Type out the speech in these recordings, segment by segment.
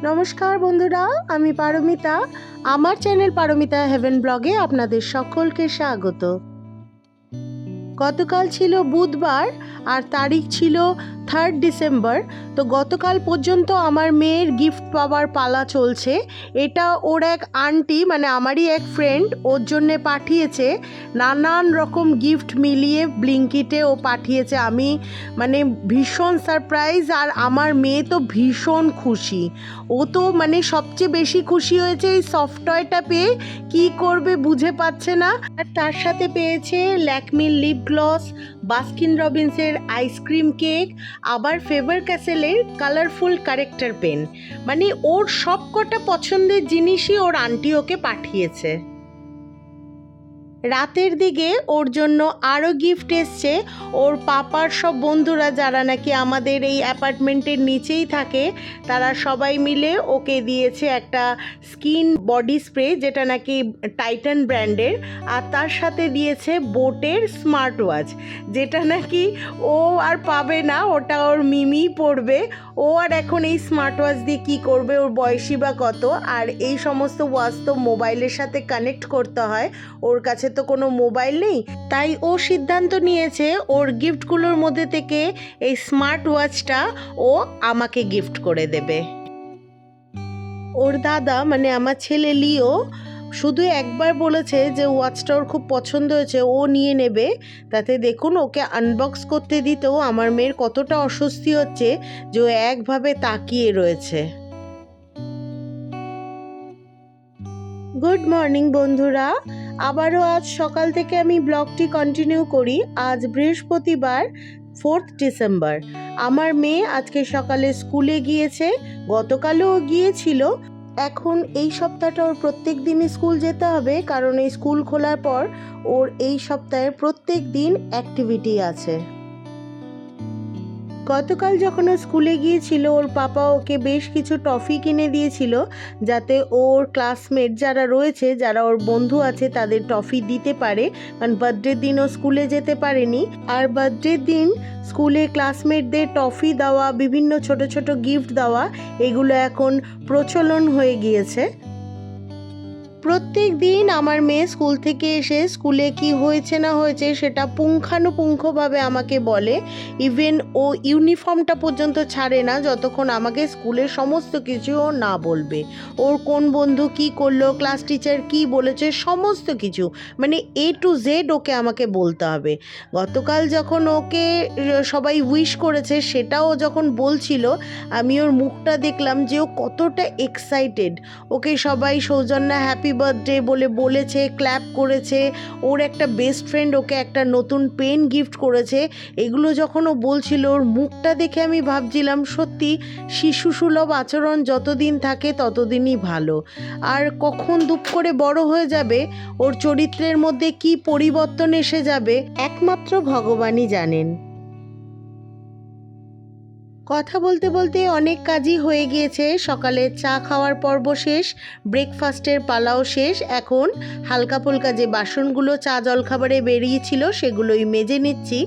নমস্কার বন্ধুরা, আমি পারমিতা। আমার চ্যানেল পারমিতা হেভেন ব্লগে আপনাদের সকলকে স্বাগত। গতকাল ছিল বুধবার আর তারিখ ছিল 3 ডিসেম্বর। তো গতকাল পর্যন্ত আমার মেয়ের গিফট পাওয়ার পালা চলছে। এটা ওর এক আন্টি, মানে আমারই এক ফ্রেন্ড, ওর জন্যে পাঠিয়েছে নানান রকম গিফট মিলিয়ে ব্লিঙ্কিটে ও পাঠিয়েছে। আমি মানে ভীষণ সারপ্রাইজ, আর আমার মেয়ে তো ভীষণ খুশি। ও তো মানে সবচেয়ে বেশি খুশি হয়েছে এই সফট টয়টা পেয়ে, কী করবে বুঝে পাচ্ছে না। আর তার সাথে পেয়েছে ল্যাকমির লিপ গ্লস, বাস্কিন রবিন্সের আইসক্রিম কেক, আবার ফেভার ক্যাসেলের কালারফুল কারেক্টার পেন। মানে ওর সব কটা পছন্দের জিনিসই ওর আন্টি ওকে পাঠিয়েছে। রাতের দিকে ওর জন্য আরও গিফট এসছে। ওর পাপার সব বন্ধুরা যারা নাকি আমাদের এই অ্যাপার্টমেন্টের নিচেই থাকে, তারা সবাই মিলে ওকে দিয়েছে একটা স্কিন বডি স্প্রে, যেটা নাকি টাইটান ব্র্যান্ডের, আর তার সাথে দিয়েছে বোটের স্মার্ট ওয়াচ, যেটা নাকি ও আর পাবে না, ওটা ওর মিমিই পড়বে। ও আর এখন এই স্মার্ট ওয়াচ দিয়ে কী করবে, ওর বয়সই বা কত। আর এই সমস্ত ওয়াচ তো মোবাইলের সাথে কানেক্ট করতে হয়, ওর কাছে তো কোনো মোবাইল নেই। তাই ও সিদ্ধান্ত নিয়েছে ওর গিফটগুলোর মধ্যে থেকে এই স্মার্ট ওয়াচটা ও আমাকে গিফট করে দেবে। ওর দাদা মানে আমার ছেলে লিও শুধু একবার বলেছে যে ওয়াচটা ওর খুব পছন্দ হয়েছে, ও নিয়ে নেবে। তাতে দেখুন ওকে আনবক্স করতে দিতেও আমার মেয়ের কতটা অস্বস্তি হচ্ছে যে ও একভাবে তাকিয়ে রয়েছে। গুড মর্নিং বন্ধুরা, আবারও আজ সকাল থেকে আমি ব্লগটি কন্টিনিউ করি। আজ বৃহস্পতিবার 4 ডিসেম্বর। আমার মেয়ে আজকে সকালে স্কুলে গিয়েছে, গতকালও গিয়েছিল। এখন এই সপ্তাহটা ওর প্রত্যেক দিনই স্কুল যেতে হবে, কারণ এই স্কুল খোলার পর ওর এই সপ্তাহের প্রত্যেক দিন অ্যাক্টিভিটি আছে। গতকাল যখন ও স্কুলে গিয়েছিল, ওর পাপা ওকে বেশ কিছু টফি কিনে দিয়েছিল, যাতে ওর ক্লাসমেট যারা রয়েছে, যারা ওর বন্ধু আছে, তাদের টফি দিতে পারে। কারণ বার্থডের দিন ও স্কুলে যেতে পারেনি, আর বার্থডের দিন স্কুলে ক্লাসমেটদের টফি দেওয়া, বিভিন্ন ছোট ছোট গিফট দেওয়া, এগুলো এখন প্রচলন হয়ে গিয়েছে। প্রত্যেক দিন আমার মেয়ে স্কুল থেকে এসে স্কুলে কি হয়েছে না হয়েছে সেটা পুঙ্খানুপুঙ্খভাবে আমাকে বলে। ইভেন ও ইউনিফর্মটা পর্যন্ত ছাড়ে না যতক্ষণ আমাকে স্কুলের সমস্ত কিছু ও না বলবে। ওর কোন বন্ধু কি করলো, ক্লাস টিচার কি বলেছে, সমস্ত কিছু মানে A to Z ওকে আমাকে বলতে হবে। গতকাল যখন ওকে সবাই উইশ করেছে সেটাও যখন বলছিল, আমি ওর মুখটা দেখলাম যে ও কতটা এক্সাইটেড। ওকে সবাই সৌজন্যা হ্যাপি বার্থডে বলে বলেছে, ক্ল্যাপ করেছে। ওর একটা বেস্ট ফ্রেন্ড ওকে একটা নতুন পেন গিফট করেছে। এগুলো যখন ও বলছিল, ওর মুখটা দেখে আমি ভাবছিলাম সত্যি শিশুসুলভ আচরণ যতদিন থাকে ততদিনই ভালো। আর কখন দুপ করে বড় হয়ে যাবে, ওর চরিত্রের মধ্যে কি পরিবর্তন এসে যাবে, একমাত্র ভগবানই জানেন। কথা বলতে বলতে অনেক কাজই হয়ে গিয়েছে। সকালে চা খাওয়ার পর্ব শেষ, ব্রেকফাস্টের পালাও শেষ। এখন হালকা ফুলকা যে বাসনগুলো চা জলখাবারে বেরিয়েছিল সেগুলোই মেজে নিচ্ছি।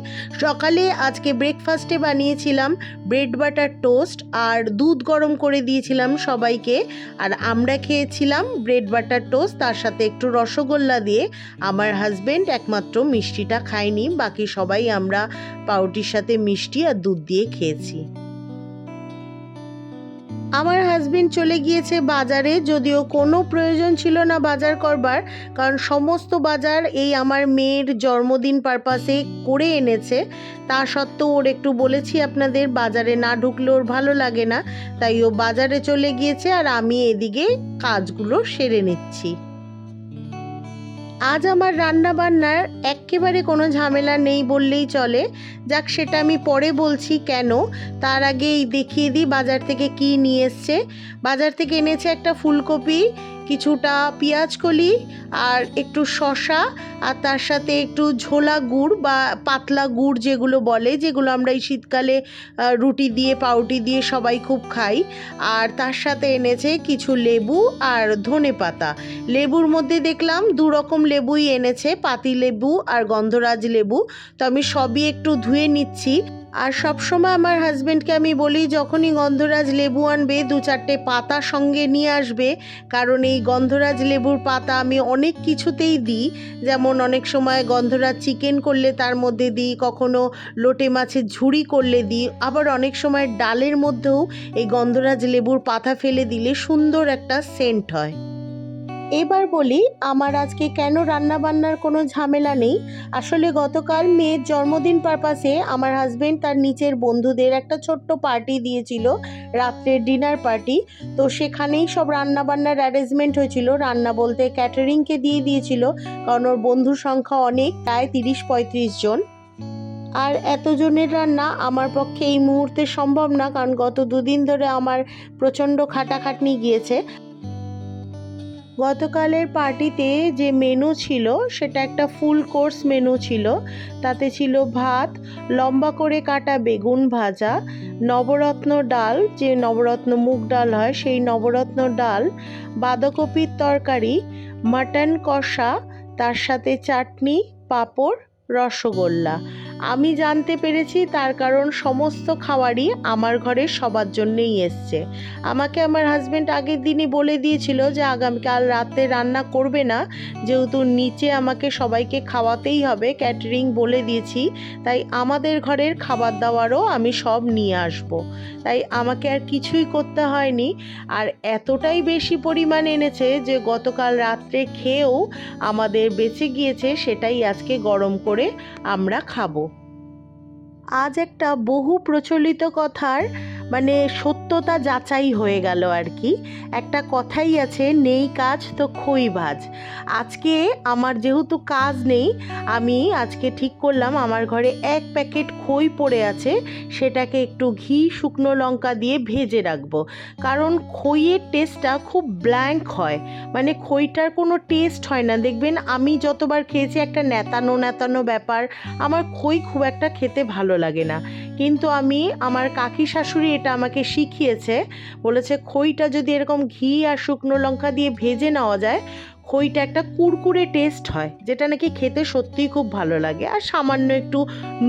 সকালে আজকে ব্রেকফাস্টে বানিয়েছিলাম ব্রেড বাটার টোস্ট, আর দুধ গরম করে দিয়েছিলাম সবাইকে, আর আমরা খেয়েছিলাম ব্রেড বাটার টোস্ট তার সাথে একটু রসগোল্লা দিয়ে। আমার হাজব্যান্ড একমাত্র মিষ্টিটা খায়নি, বাকি সবাই আমরা পাউরুটির সাথে মিষ্টি আর দুধ দিয়ে খেয়েছি। আমার হাজবেন্ড চলে গিয়েছে বাজারে, যদিও কোনো প্রয়োজন ছিল না বাজার করবার, কারণ সমস্ত বাজার এই আমার মেয়ের জন্মদিন পারপাসে করে এনেছে। তা সত্ত্বেও ওর একটু বলেছি আপনাদের বাজারে না ঢুকলে ওর ভালো লাগে না, তাই ও বাজারে চলে গিয়েছে আর আমি এদিকে কাজগুলো সেরে নিচ্ছি। আজ আমার রান্না বান্নার একেবারে কোনো ঝামেলা নেই বললেই চলে। যাক, সেটা আমি পরে বলছি কেন। তার আগেই দেখিয়ে দিই বাজার থেকে কি নিয়ে এসছে। বাজার থেকে এনেছে একটা ফুলকপি, কিছুটা পেঁয়াজকলি, আর একটু শসা, আর তার সাথে একটু ঝোলা গুড় বা পাতলা গুড় যেগুলো বলে, যেগুলো আমরা এই শীতকালে রুটি দিয়ে পাউরুটি দিয়ে সবাই খুব খাই। আর তার সাথে এনেছে কিছু লেবু আর ধনেপাতা। লেবুর মধ্যে দেখলাম 2 রকম লেবুই এনেছে, পাতি লেবু আর গন্ধরাজ লেবু। তো আমি সবই একটু ধুয়ে নিচ্ছি। আর সবসময় আমার হাজব্যান্ডকে আমি বলি যখনই গন্ধরাজ লেবু আনবে 2-4টে পাতা সঙ্গে নিয়ে আসবে, কারণ এই গন্ধরাজ লেবুর পাতা আমি অনেক কিছুতেই দিই। যেমন অনেক সময় গন্ধরাজ চিকেন করলে তার মধ্যে দিই, কখনো লোটে মাছের ঝুড়ি করলে দিই, আবার অনেক সময় ডালের মধ্যেও এই গন্ধরাজ লেবুর পাতা ফেলে দিলে সুন্দর একটা সেন্ট হয়। এবার বলি আমার আজকে কেন রান্নাবান্নার কোনো ঝামেলা নেই। আসলে গতকাল মেয়ের জন্মদিন পারপাসে আমার হাজবেন্ড তার নিচের বন্ধুদের একটা ছোট্ট পার্টি দিয়েছিল, রাত্রের ডিনার পার্টি। তো সেখানেই সব রান্নাবান্নার অ্যারেঞ্জমেন্ট হয়েছিল। রান্না বলতে ক্যাটারিংকে দিয়ে দিয়েছিল, কারণ ওর বন্ধুর সংখ্যা অনেক, প্রায় 30-35 জন। আর এতজনের রান্না আমার পক্ষে এই মুহূর্তে সম্ভব না, কারণ গত 2 দিন ধরে আমার প্রচণ্ড খাটাখাটনি গিয়েছে। গতকালের পার্টিতে যে মেনু ছিল সেটা একটা ফুল কোর্স মেনু ছিল। তাতে ছিল ভাত, লম্বা করে কাটা বেগুন ভাজা, নবরত্ন ডাল, যে নবরত্ন মুগ ডাল হয় সেই নবরত্ন ডাল, বাঁধাকপির তরকারি, মাটন কষা, তার সাথে চাটনি, পাঁপড়, রসগোল্লা। আমি জানতে পেরেছি তার কারণ সমস্ত খাবারই আমার ঘরের সবার জন্যই এসছে। আমাকে আমার হাজব্যান্ড আগের দিনই বলে দিয়েছিল যে আগামীকাল রাতে রান্না করবে না, যেহেতু নিচে আমাকে সবাইকে খাওয়াতেই হবে, ক্যাটারিং বলে দিয়েছি, তাই আমাদের ঘরের খাবার দাবারও আমি সব নিয়ে আসব। তাই আমাকে আর কিছুই করতে হয়নি। আর এতটাই বেশি পরিমাণ এনেছে যে গতকাল রাত্রে খেয়েও আমাদের বেঁচে গিয়েছে, সেটাই আজকে গরম করে আমরা খাবো। আজ একটা বহু প্রচলিত কথার সত্যতা যাচাই হয়ে গেল আর কি। একটা কথাই আছে, নেই কাজ তো খই ভাজ। আজকে আমার যেহেতু কাজ নেই, আমি আজকে ঠিক করলাম আমার ঘরে 1 প্যাকেট খই পড়ে আছে, সেটাকে একটু ঘি শুকনো লঙ্কা দিয়ে ভেজে রাখবো। কারণ খইয়ের টেস্টটা খুব ব্ল্যাঙ্ক হয়, খইটার কোনো টেস্ট হয় না। দেখবেন আমি যতবার খেয়েছি একটা নেতানো নেতানো ব্যাপার, আমার খই খুব একটা খেতে ভালো লাগে না। কিন্তু আমার কাকি শাশুড়ি এটা আমাকে শিখিয়েছে, বলেছে খইটা যদি এরকম ঘি আর শুকনো লঙ্কা দিয়ে ভেজে নেওয়া যায়, খইটা একটা কুরকুরে টেস্ট হয়, যেটা নাকি খেতে সত্যিই খুব ভালো লাগে। আর সামান্য একটু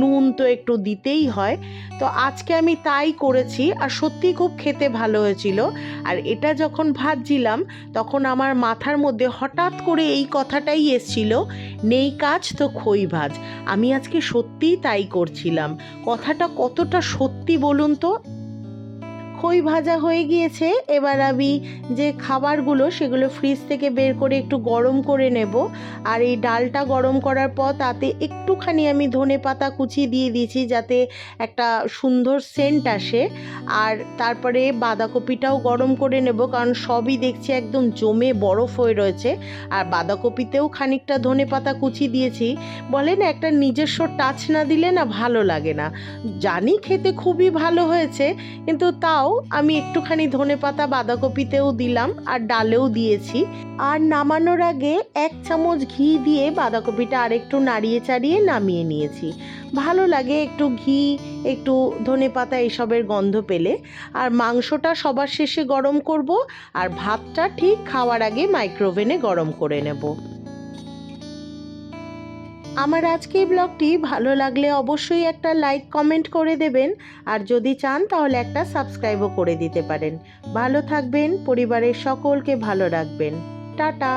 নুন তো একটু দিতেই হয়। তো আজকে আমি তাই করেছি, আর সত্যিই খুব খেতে ভালো হয়েছিল। আর এটা যখন ভাজছিলাম তখন আমার মাথার মধ্যে হঠাৎ করে এই কথাটাই এসছিল, নেই কাজ তো খই ভাজ। আমি আজকে সত্যিই তাই করছিলাম। কথাটা কতটা সত্যি বলুন তো। খই ভাজা হয়ে গিয়েছে, এবার আমি যে খাবারগুলো সেগুলো ফ্রিজ থেকে বের করে একটু গরম করে নেব। আর এই ডালটা গরম করার পর তাতে একটুখানি আমি ধনেপাতা কুচি দিয়ে দিয়েছি, যাতে একটা সুন্দর সেন্ট আসে। আর তারপরে বাঁধাকপিটাও গরম করে নেব, কারণ সবই দেখছি একদম জমে বরফ হয়ে রয়েছে। আর বাঁধাকপিতেও খানিকটা ধনেপাতা কুচি দিয়েছি। বলে না, একটা নিজস্ব টাচ না দিলে না ভালো লাগে না। জানি খেতে খুবই ভালো হয়েছে, কিন্তু তাও আমি একটুখানি ধনেপাতা বাঁধাকপিতেও দিলাম আর ডালেও দিয়েছি। আর নামানোর আগে 1 চামচ ঘি দিয়ে বাঁধাকপিটা আরেকটু নাড়িয়ে চাড়িয়ে নামিয়ে নিয়েছি। ভালো লাগে একটু ঘি, একটু ধনেপাতা এসবের গন্ধ পেলে। আর মাংসটা সবার শেষে গরম করব, আর ভাতটা ঠিক খাওয়ার আগে মাইক্রোওভেনে গরম করে নেব। আমার আজকে এই ব্লগটি ভালো লাগলে অবশ্যই একটা লাইক কমেন্ট করে দেবেন, আর যদি চান তাহলে একটা সাবস্ক্রাইবও করে দিতে পারেন। ভালো থাকবেন, পরিবারের সকলকে ভালো রাখবেন। টাটা।